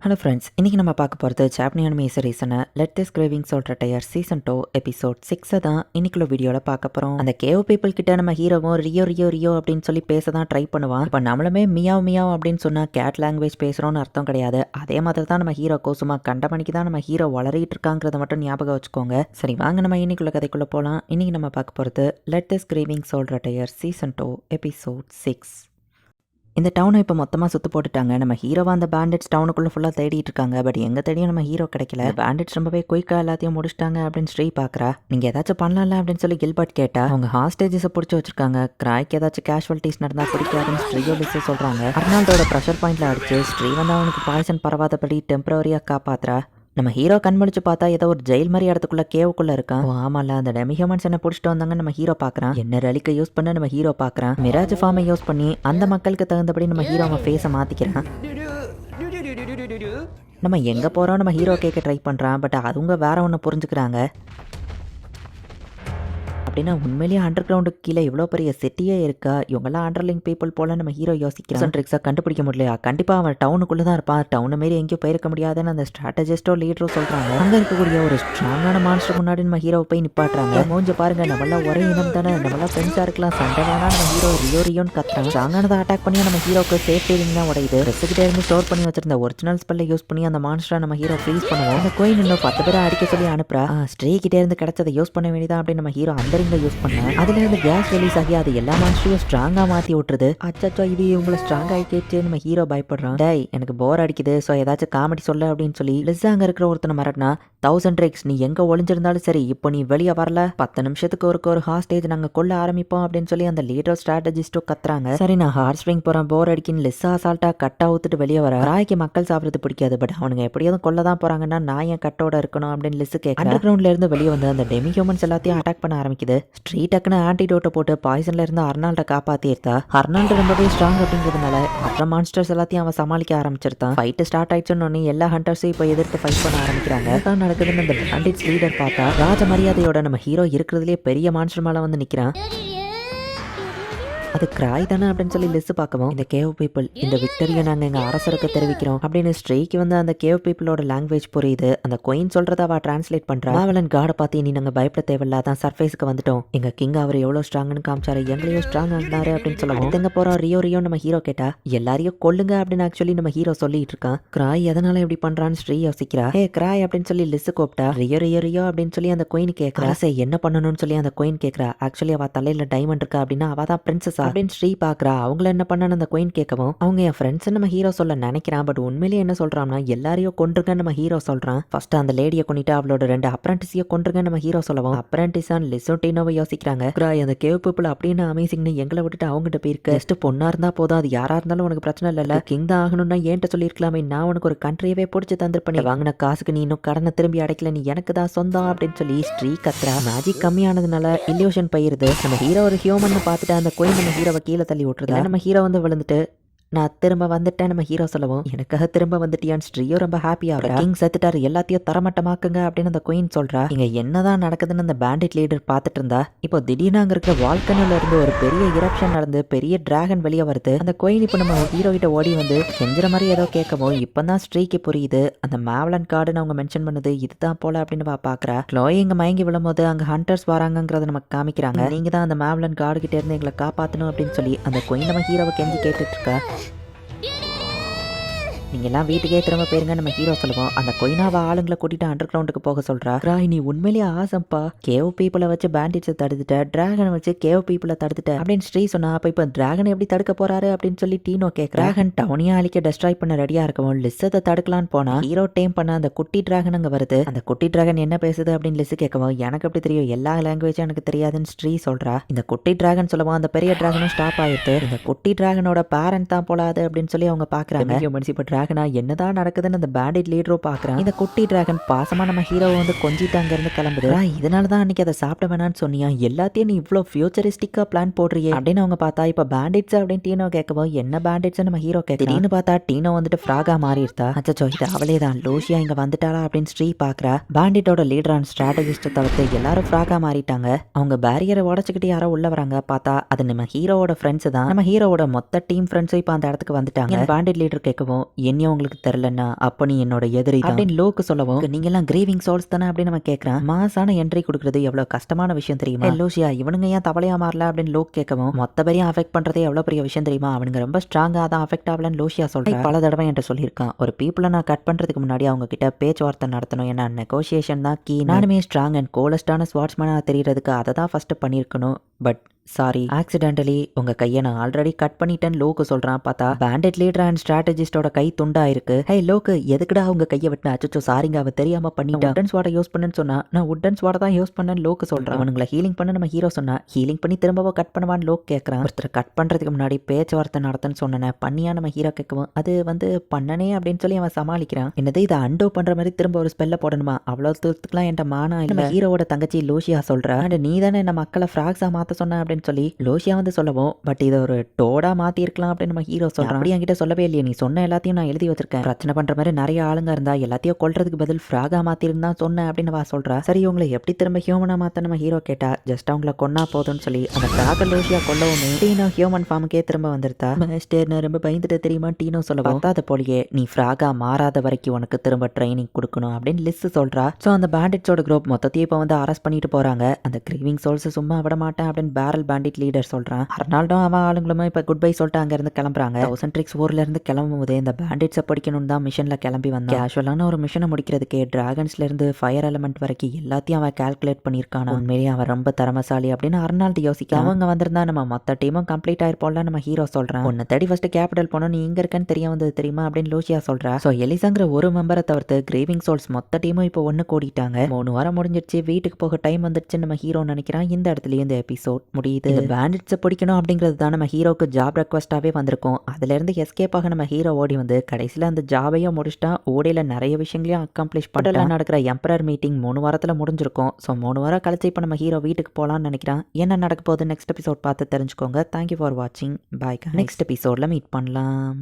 Hello friends, இன்றைக்கி நம்ம பார்க்க போகிறது ஜாப்பனீஸ் அனிமே சீரிஸான let this grievings retire season 2 episode 6 தான் இன்னைக்குள்ள வீடியோவில் பார்க்க போகிறோம். அந்த கேவ் பீப்புள் கிட்ட நம்ம ஹீரோவும் ரியோ ரியோ ரியோ அப்படின்னு சொல்லி பேச தான் ட்ரை பண்ணுவான். இப்போ நம்மளுமே மியாவ் மியாவ் அப்படின்னு சொன்னால் கேட் லாங்குவேஜ் பேசுகிறோன்னு அர்த்தம் கிடையாது. அதே மாதிரி தான் நம்ம ஹீரோ கோசுமா கண்டமணிக்கு தான் நம்ம ஹீரோ வளரிட்டு இருக்காங்கிறத மட்டும் ஞாபகம் வச்சுக்கோங்க. சரி, வாங்க நம்ம இன்னைக்குள்ள கதைக்குள்ளே போகலாம். இன்றைக்கி நம்ம பார்க்க போகிறது let this grievings retire season 2 episode 6. இந்த டவுனை இப்போ மொத்தமாக சுற்று போட்டுட்டாங்க. நம்ம ஹீரோவா அந்த பேண்டட்ஸ் டவுனுக்குள்ளே ஃபுல்லாக தேடிட்டு இருக்காங்க. பட் எங்கே தேடியும் நம்ம ஹீரோ கிடைக்கல. பேண்டட்ஸ் ரொம்பவே குயிக்காக எல்லாத்தையும் முடிச்சிட்டாங்க அப்படின்னு ஸ்ரீ பார்க்குறா. நீங்கள் ஏதாச்சும் பண்ணலாம்ல அப்படின்னு சொல்லி கில்பர்ட் கேட்டா. அவங்க ஹாஸ்டேஜஸை பிடிச்சி வச்சிருக்காங்க. கிராய்க்கு ஏதாச்சும் கேஷுவல்ட்டிஸ் நடந்தால் பிடிக்காதுன்னு ஸ்ரீயோ லிஸ்ஸே சொல்கிறாங்க. அர்னால்டோட ப்ரெஷர் பாயிண்டில் அடிச்சு ஸ்ரீ வந்து அவனுக்கு பாய்சன் பரவாதபடி டெம்பரரியாக காப்பாத்துறா. நம்ம ஹீரோ கண்மணிச்சு பார்த்தா ஏதோ ஒரு ஜெயில் மாதிரி இடத்துக்குள்ள கேவுக்குள்ள இருக்கான். ஆமால, அந்த டெமிஹியூமன்ஸ் என்ன பிடிச்சிட்டு வந்தாங்க நம்ம ஹீரோ பார்க்குறான். என்ன ரெலிக்க யூஸ் பண்ண நம்ம ஹீரோ பார்க்குறான். மிராஜ் ஃபார்மை யூஸ் பண்ணி அந்த மக்களுக்கு தகுந்தபடி நம்ம ஹீரோ அவன் ஃபேஸை மாற்றிக்கிறான். நம்ம எங்கே போகிறோம் நம்ம ஹீரோ கேட்க ட்ரை பண்ணுறான். பட் அவங்க வேற ஒன்று புரிஞ்சுக்கிறாங்க. அப்படின்னா உண்மையிலேயே அண்டர் கிரவுண்டுக்கு கீழே இவ்வளோ பெரிய சிட்டியே இருக்கா? இவங்கெல்லாம் அண்டர்லிங் பீப்புள் போல நம்ம ஹீரோ யோசிக்கிறோம். ட்ரிக்ஸாக கண்டுபிடிக்க முடியலையா? கண்டிப்பாக அவன் டவுனுக்குள்ளே தான் இருப்பான். டவுனு மாரி எங்கேயும் போயிருக்க முடியாதுன்னு அந்த ஸ்ட்ராட்டஜிஸ்டோ லீடரோ சொல்கிறாங்க. அங்கே இருக்கக்கூடிய ஒரு ஸ்ட்ராங்கான மான்ஸ்டர் முன்னாடி நம்ம ஹீரோவை போய் நிப்பாட்டுறாங்க. மூஞ்ச பாருங்க, நம்மளாம் ஒரே இனம் தானே, நம்மளாம் ஃப்ரெண்ட்ஸாக இருக்கலாம், சண்டை வேணா நம்ம ஹீரோ ரியோ ரியோன்னு கத்துறாங்க. ஸ்ட்ராங்கானதை அட்டாக் பண்ணி நம்ம ஹீரோக்கு சேஃப்டி ரிங் தான் உடையுது. ரெஸ்கிட்டே இருந்து ஸ்டோர் பண்ணி வச்சிருந்த ஒரிஜினல் ஸ்பெல்லை யூஸ் பண்ணி அந்த மான்ஸ்டரை நம்ம ஹீரோ ஃப்ரீஸ் பண்ணுவோம். அந்த கோயின் இன்னும் 10 பேரை அடிக்க சொல்லி அனுப்புறா. ஸ்ட்ரீ கிட்டே இருந்து கிடைச்சதை யூஸ் பண்ண வேண்டியதான் அப்படின்னு நம்ம ஹீரோ அந்த ரிங்கை யூஸ் பண்ண அதுல இருந்து கேஸ் ரிலீஸ் ஆகி அது எல்லா மான்ஸ்டரையும் ஸ்ட்ராங்கா மாத்தி விட்டுருது. அச்சோ, இது இவங்களை ஸ்ட்ராங் ஆகிட்டு நம்ம ஹீரோ பயப்படுறான். டேய், எனக்கு போர் அடிக்குது, ஸோ ஏதாச்சும் காமெடி சொல்ல அப்படின்னு சொல்லி லிஸா அங்க இருக்கிற ஒருத்தனை மிரட்டினா, 1000 ட்ரிக்ஸ், நீ எங்க ஒளிஞ்சிருந்தாலும் சரி, இப்போ நீ வெளியே வரல 10 நிமிஷத்துக்கு ஒரு ஹாஸ்டேஜ் நாங்க கொள்ள ஆரம்பிப்போம் அப்படின்னு சொல்லி அந்த லீடர் ஸ்ட்ராட்டஜிஸ்டோ கத்துறாங்க. சரி, நான் ஹார்ட் ஸ்விங் போறேன், போர் அடிக்கின்னு லிஸா அசால்ட்டா கட்டா ஊத்துட்டு வெளியே வர. ராய்க்கு மக்கள் சாப்பிடுறது பிடிக்காது. பட் அவனுங்க எப்படியாவது கொள்ள தான் போறாங்கன்னா நான் ஏன் கட்டோட இருக்கணும் அப்படின்னு லிஸ் கேட்க அண்டர் கிரவுண்ட்ல இருந்து வெளியே வந்து அந்த டெமி ஹியூமன்ஸ் எல்லாத்தையும் அட்டாக் பண்ண ஆரம்பிக்குது. ஸ்ட்ரீட் டக்குன்னு ஆன்டிடோட்டை போட்டு பாய்சன்ல இருந்து அர்னால்ட காப்பாத்திருத்தா. அர்னால்டு ரொம்பவே ஸ்ட்ராங் அப்படிங்கிறதுனால மற்ற மான்ஸ்டர்ஸ் எல்லாத்தையும் அவன் சமாளிக்க ஆரம்பிச்சிருந்தான். ஃபைட் ஸ்டார்ட் ஆயிடுச்சுன்னு எல்லா ஹண்டர்ஸையும் இப்போ எதிர்த்து ஃபைட் பண்ண ஆரம்பிக்கிறாங்க. தான் நடக்குதுன்னு அந்த பேண்டிட்ஸ் லீடர் பார்த்தா ராஜ மரியாதையோட நம்ம ஹீரோ இருக்கிறதுலே பெரிய மான்ஸ்டர் மேல வந்து நிக்கிறான். அது கிராய் தானே அப்படின்னு சொல்லி லிஸ்ட் பார்க்கவும், இந்த கேவ் பீப்புள் இந்த விக்டரியை நாங்கள் எங்கள் அரசருக்கு தெரிவிக்கிறோம் அப்படின்னு ஸ்ட்ரீக்கு வந்து அந்த கேவ் பீப்புளோட லாங்குவேஜ் புரியுது. அந்த கொயின் சொல்றத அவ டிரான்ஸ்லேட் பண்றா. மாவலன் காடை பார்த்து நீ நாங்கள் பயப்பட தேவையில்லாதான் சர்ஃபேஸ்க்கு வந்துட்டோம். எங்க கிங் அவர் எவ்வளோ ஸ்ட்ராங்னு காமிச்சாரு, எங்களையும் ஸ்ட்ராங் ஆகினாரு அப்படின்னு சொல்லுவோம். எங்க போறோம் ரியோ ரியோ நம்ம ஹீரோ கேட்டா, எல்லாரையும் கொல்லுங்க அப்படின்னு ஆக்சுவலி நம்ம ஹீரோ சொல்லிட்டு இருக்கான். கிராய் எதனால எப்படி பண்றான்னு ஸ்ரீ யோசிக்கிறா. ஹே கிராய் அப்படின்னு சொல்லி லிஸ்ட் கூப்பிட்டா ரியோ ரியோ ரியோ அப்படின்னு சொல்லி அந்த கொயின் கேட்கறா. என்ன பண்ணணும்னு சொல்லி அந்த கொயின் கேட்கறா. ஆக்சுவலி அவ தலையில டைமண்ட் இருக்கா அப்படின்னா அவ தான் பிரின்சஸ் அப்படின்னு ஸ்ரீ பாக்குறா. அவங்கள என்ன பண்ண அந்த குயின் கேட்கவும், அவங்க என் ஃப்ரெண்ட்ஸ் நம்ம ஹீரோ சொல்ல நினைக்கிறான். பட் உண்மையிலேயே என்ன சொல்றான்னா எல்லாரையும் கொன்றுங்க நம்ம ஹீரோ சொல்றான். ஃபர்ஸ்ட் அந்த லேடியை கொண்டுட்டு அவளோட 2 அப்ரண்டிஸையோ கொன்றுங்க நம்ம ஹீரோ சொல்லவும், அப்ரண்டிஸான் லிசோட்டினோவை யோசிக்கிறாங்க. அந்த கேவ் பீப்புள் அப்படின்னு அமேசிங்னு எங்களை விட்டுட்டு அவங்ககிட்ட போயிருக்கு. ஜஸ்ட் பொண்ணா இருந்தா போதும், அது யாரா இருந்தாலும் உனக்கு பிரச்சனை இல்ல. கிங் தான் ஆகணும்னா ஏன்ட்ட சொல்லிருக்கலாமே, நான் உனக்கு ஒரு கண்ட்ரியவே பிடிச்சி தந்திருப்பேன். வாங்கின காசுக்கு நீ இன்னும் கடனை திரும்பி அடைக்கல, நீ எனக்கு தான் சொந்தம் அப்படின்னு சொல்லி ஸ்ட்ரீ கத்ரா. மேஜிக் கம்மியானதுனால இல்யூஷன் போயிருது. நம்ம ஹீரோ ஒரு ஹியூமன் பார்த்துட்டு அந்த கோயில் நம்ம ஹீரோவை கீழே தள்ளி விட்டுருதா. நம்ம ஹீரோ வந்து விழுந்துட்டு நான் திரும்ப வந்துட்டேன் நம்ம ஹீரோ சொல்லவும், எனக்காக திரும்ப வந்துட்டியான்னு ஸ்ட்ரீயோ ரொம்ப ஹாப்பியா இருக்கா. கிங் செத்துட்டாரு, எல்லாத்தையும் தரமட்டமாக்குங்க அப்படின்னு அந்த குயின் சொல்றா. இங்க என்னதான் நடக்குதுன்னு அந்த பேண்டிட் லீடர் பார்த்துட்டு இருந்தா, இப்போ திடீர்னு அங்க இருக்க வால்கனில இருந்து ஒரு பெரிய இரப்ஷன் நடந்து பெரிய டிராகன் வெளியே வருது. அந்த குயின் இப்போ நம்ம ஹீரோ கிட்ட ஓடி வந்து செஞ்சுற மாதிரி ஏதோ கேட்கவும், இப்பதான் ஸ்ட்ரீக்கு புரியுது அந்த மேவலன் கார்டுன்னு அவங்க மென்ஷன் பண்ணது இதுதான் போல அப்படின்னு பாக்குறா. க்ளோய் இங்க மயங்கி விழும்போது அங்க ஹண்டர்ஸ் வராங்கிறத நமக்கு காமிக்கிறாங்க. நீங்க தான் அந்த மேவலன் கார்டு கிட்ட இருந்து எங்களை காப்பாத்தணும் அப்படின்னு சொல்லி அந்த குயின் நம்ம ஹீரோவை கெஞ்சி கேட்டுட்டு இருக்கா. நீங்கெல்லாம் வீட்டுக்கே திரும்ப போயிருங்க நம்ம ஹீரோ சொல்லுவோம். அந்த கொயினாவை ஆளுங்களை கூட்டிட்டு அண்டர் கிரவுண்டுக்கு போக சொல்றா. ராய், நீ உண்மையிலேயே ஆசம்பா, கேவ் பீப்புளை வச்சு பேண்டிட்ஸை தடுத்துட்ட, டிராகனை வச்சு கேவ் பீப்புளை தடுத்துட்ட அப்படின்னு ஸ்ரீ சொன்னா. அப்ப இப்ப டிராகன் எப்படி தடுக்க போறாரு அப்படின்னு சொல்லி டீனோ கேட்க, டிராகன் டவுனியா அழிக்க டெஸ்ட்ராய் பண்ண ரெடியா இருக்கவும் லிஸ்ஸத்தை தடுக்கலான்னு போனா ஹீரோ டேம் பண்ண அந்த குட்டி டிராகன் அங்க வருது. அந்த குட்டி டிராகன் என்ன பேசுது அப்படின்னு லிஸ் கேட்கவும், எனக்கு எப்படி தெரியும், எல்லா லாங்குவேஜும் எனக்கு தெரியாதுன்னு ஸ்ரீ சொல்றா. இந்த குட்டி டிராகன் சொல்லவும் அந்த பெரிய டிராகனும் ஸ்டாப் ஆயிடுது. இந்த குட்டி டிராகனோட பேரண்ட் தான் போலாது அப்படின்னு சொல்லி அவங்க பாக்குறாங்க. டிராகனா என்னதான் நடக்குதுன்னு அந்த பேண்டிட் லீடரோ பாக்குறான். இந்த குட்டி டிராகன் பாசமா நம்ம ஹீரோ வந்து கொஞ்சிட்டு அங்க இருந்து கிளம்புது. இதனாலதான் அன்னைக்கு அதை சாப்பிட வேணான்னு சொன்னியா, எல்லாத்தையும் நீ இவ்வளவு ஃபியூச்சரிஸ்டிக்கா பிளான் போடுறியே அப்படின்னு அவங்க பார்த்தா இப்ப பேண்டிட்ஸ் அப்படின்னு டீனோ கேட்கவும், என்ன பேண்டிட்ஸ் நம்ம ஹீரோ கேட்கறீன்னு பார்த்தா டீனோ வந்துட்டு ஃப்ராகா மாறிடுதா. அச்சோ, இது அவளே தான் லூசியா இங்க வந்துட்டாளா அப்படின்னு ஸ்ரீ பாக்குறா. பேண்டிட்டோட லீடரான ஸ்ட்ராட்டஜிஸ்ட தவிர்த்து எல்லாரும் ஃப்ராகா மாறிட்டாங்க. அவங்க பேரியரை உடச்சுக்கிட்டு யாரோ உள்ள வராங்க. பார்த்தா அது நம்ம ஹீரோவோட ஃப்ரெண்ட்ஸ் தான். நம்ம ஹீரோவோட மொத்த டீம் ஃப்ரெண்ட்ஸும் இப்ப அந்த இடத்துக்கு வந்துட்டாங்க. பேண்டிட் லீடர் கேட்கவும், என்னையும் உங்களுக்கு தெரியலன்னா அப்ப நீ என்னோட எதிரி அப்படின்னு லோக்கு சொல்லவும் நீங்க எல்லாம் கிரேவிங் சோல்ஸ் தானே அப்படின்னு நம்ம கேட்கறான். மாசான என்ட்ரி கொடுக்கறது எவ்வளவு கஷ்டமான விஷயம் தெரியுமா? லூசியா இவனுங்க ஏன் தவளையா மாறல அப்படின்னு லோக் கேட்கவும் மொத்த பேரையும் அஃபெக்ட் பண்றதே எவ்வளவு பெரிய விஷயம் தெரியுமா? அவனுங்க ரொம்ப ஸ்ட்ராங்கா தான் அஃபெக்ட் ஆகலன்னு லூசியா சொல்றேன். பல தடவை என்கிட்ட சொல்லியிருக்கான், ஒரு பீப்புளை நான் கட் பண்றதுக்கு முன்னாடி அவங்க கிட்ட பேச்சுவார்த்தை நடத்தணும். ஏன்னா நெகோசியேஷன் தான் கீ. நானுமே ஸ்ட்ராங் அண்ட் கோலஸ்டான ஸ்வாட்ஸ்மேனா தெரியறதுக்கு அதை தான் ஃபர்ஸ்ட் பண்ணியிருக்கணும். பட் சாரி, ஆக்சிடென்டலி உங்க கையை நான் ஆல்ரெடி கட் பண்ணிட்டேன்னு லோக்கு சொல்றான். பார்த்தா பேண்டட் லீடர் அண்ட் ஸ்ட்ராட்டஜிஸ்டோட கை துண்டா இருக்கு. ஹே லோக்கு, எதுக்குடா உங்க கையை விட்டு? அச்சோ சாரிங்க, அவ தெரியாம பண்ணிட்டான். உட்டன் ஸ்வாட யூஸ் பண்ணுன்னு சொன்னா நான் உட்டன் ஸ்வாட தான் யூஸ் பண்ணேன்னு லோக்கு சொல்றான். அவனுங்களை ஹீலிங் பண்ண நம்ம ஹீரோ சொன்னா ஹீலிங் பண்ணி திரும்பவும் கட் பண்ணுவான்னு லோக் கேட்கறான். ஒருத்தர் கட் பண்றதுக்கு முன்னாடி பேச்சுவார்த்தை நடத்தன்னு சொன்னேன், பண்ணியா நம்ம ஹீரோ கேட்கவும் அது பண்ணனே அப்படின்னு சொல்லி அவன் சமாளிக்கிறான். என்னது இதை அண்டோ பண்ற மாதிரி திரும்ப ஒரு ஸ்பெல்ல போடணுமா? அவ்வளவு தூரத்துக்குலாம் என்கிட்ட மானா இல்ல. ஹீரோவோட தங்கச்சி லூசியா சொல்றா, அண்ட் நீ தானே நம்ம மக்களை ஃப்ராக்ஸா மாத்த சொன்ன அப்படின்னு சொல்லி லூசியா வந்து சொல்லவும் பட் இதை ஒரு டோடா மாத்தி இருக்கலாம் அப்படின்னு நம்ம ஹீரோ சொல்றான். அப்படி என்கிட்ட சொல்லவே இல்லையே, நீ சொன்ன எல்லாத்தையும் நான் எழுதி வச்சிருக்கேன். பிரச்சனை பண்ற மாதிரி நிறைய ஆளுங்க இருந்தா எல்லாத்தையும் கொல்றதுக்கு பதில் ஃப்ராகா மாத்தி இருந்தா சொன்னேன் அப்படின்னு வா சொல்றா. சரி, உங்களை எப்படி திரும்ப ஹியூமனா மாத்த நம்ம ஹீரோ கேட்டா ஜஸ்ட் அவங்கள கொன்னா போதும்னு சொல்லி அந்த ஃப்ராக லூசியா கொல்லவும் டீனோ ஹியூமன் ஃபார்முக்கே திரும்ப வந்துருத்தா. நான் ரொம்ப பயந்துட்டு தெரியுமா டீனோ சொல்லவும் பத்தாத போலியே நீ ஃப்ராகா மாறாத வரைக்கும் உனக்கு திரும்ப ட்ரைனிங் கொடுக்கணும் அப்படின்னு லிஸ்ட் சொல்றா. ஸோ அந்த பேண்டிட்ஸோட குரூப் மொத்தத்தையும் இப்போ வந்து அரெஸ்ட் பண்ணிட்டு போறாங்க. அந்த கிரீவிங் சோல்ஸ் சும்மா விட மாட்டேன் அப்படின்னு பேரல் பேண்டிட் லீடர் சொல்றான். அர்னால்டோ அவன் ஆளுங்களுமே இப்ப குட் பை சொல்லிட்டு அங்க இருந்து கிளம்புறாங்க. தௌசண்ட் ட்ரிக்ஸ் ஊர்ல இருந்து கிளம்பும் போதே இந்த பேண்டிட்ஸை படிக்கணும்னு தான் மிஷன்ல கிளம்பி வந்தான். கேஷுவலான ஒரு மிஷனை முடிக்கிறதுக்கே டிராகன்ஸ்ல இருந்து ஃபயர் எலமெண்ட் வரைக்கும் எல்லாத்தையும் அவன் கால்குலேட் பண்ணியிருக்கான். உண்மையிலேயே அவன் ரொம்ப திறமசாலி அப்படின்னு அர்னால்டு யோசிக்க அவங்க வந்திருந்தா நம்ம மொத்த டீமும் கம்ப்ளீட் ஆயிருப்போம்ல நம்ம ஹீரோ சொல்றான். ஒன்னு தேடி ஃபர்ஸ்ட் கேபிட்டல் போனோம், நீ இங்க இருக்கன்னு தெரிய வந்தது தெரியுமா அப்படின்னு லூசியா சொல்றா. சோ எலிசாங்கிற ஒரு மெம்பரை தவிர்த்து கிரேவிங் சோல்ஸ் மொத்த டீமும் இப்போ ஒன்னு கூடிட்டாங்க. 3 வாரம் முடிஞ்சிருச்சு, வீட்டுக்கு போக டைம் வந்துருச்சு நம்ம ஹீரோ நினைக்கிறான். இந்த இடத்துல இந்த எபிசோட் முடியுது. இந்த பேண்டிட்ஸை பிடிக்கணும் அப்படிங்கிறது தான் நம்ம ஹீரோக்கு ஜாப் ரெக்வஸ்டாவே வந்திருக்கும். அதுல இருந்து எஸ்கேப் ஆக நம்ம ஹீரோ ஓடி வந்து கடைசியில அந்த ஜாபையும் முடிச்சுட்டா. ஓடியில நிறைய விஷயங்களையும் அக்காம்ப்ளிஷ் பண்ணல. நடக்கிற எம்பரர் மீட்டிங் 3 வாரத்துல முடிஞ்சிருக்கும். ஸோ 3 வாரம் கழிச்சு இப்போ நம்ம ஹீரோ வீட்டுக்கு போகலான்னு நினைக்கிறான். என்ன நடக்க போகுது நெக்ஸ்ட் எபிசோட் பார்த்து தெரிஞ்சுக்கோங்க. தேங்க்யூ ஃபார் வாட்சிங். பாய். நெக்ஸ்ட் எபிசோட்ல மீட் பண்ணலாம்.